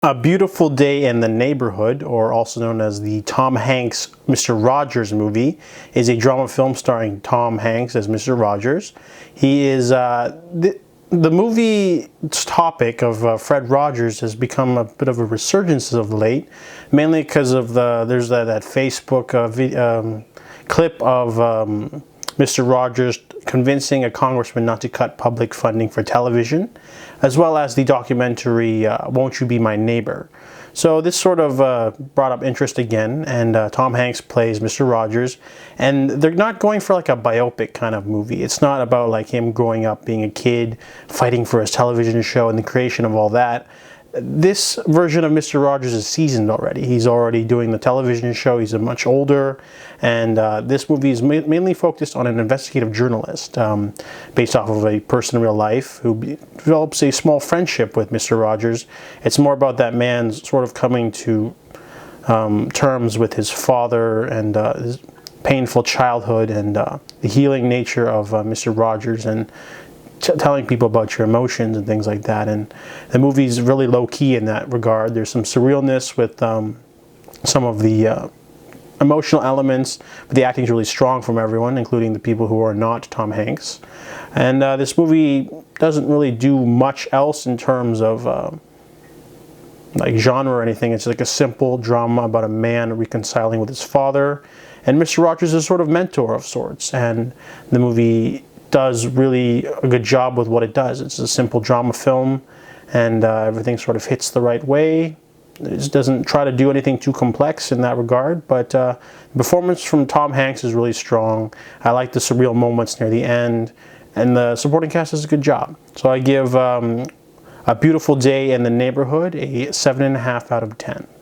A Beautiful Day in the Neighborhood, or also known as the Tom Hanks Mr. Rogers movie, is a drama film starring Tom Hanks as Mr. Rogers. He is the movie's topic of Fred Rogers has become a bit of a resurgence of late, mainly because of there's that Facebook clip of Mr. Rogers convincing a congressman not to cut public funding for television, as well as the documentary Won't You Be My Neighbor. So this sort of brought up interest again, and Tom Hanks plays Mr. Rogers, and they're not going for like a biopic kind of movie. It's not about like him growing up being a kid, fighting for his television show and the creation of all that. This version of Mr. Rogers is seasoned already. He's already doing the television show. He's much older, and this movie is mainly focused on an investigative journalist based off of a person in real life who develops a small friendship with Mr. Rogers. It's more about that man sort of coming to terms with his father and his painful childhood and the healing nature of Mr. Rogers, and telling people about your emotions and things like that. And the movie's really low-key in that regard. There's some surrealness with some of the emotional elements, but the acting's really strong from everyone, including the people who are not Tom Hanks. And this movie doesn't really do much else in terms of like genre or anything. It's like a simple drama about a man reconciling with his father, and Mr. Rogers is sort of mentor of sorts, and the movie does really a good job with what it does. It's a simple drama film, and everything sort of hits the right way. It just doesn't try to do anything too complex in that regard, but the performance from Tom Hanks is really strong. I like the surreal moments near the end, and the supporting cast does a good job. So I give A Beautiful Day in the Neighborhood a 7.5 out of 10.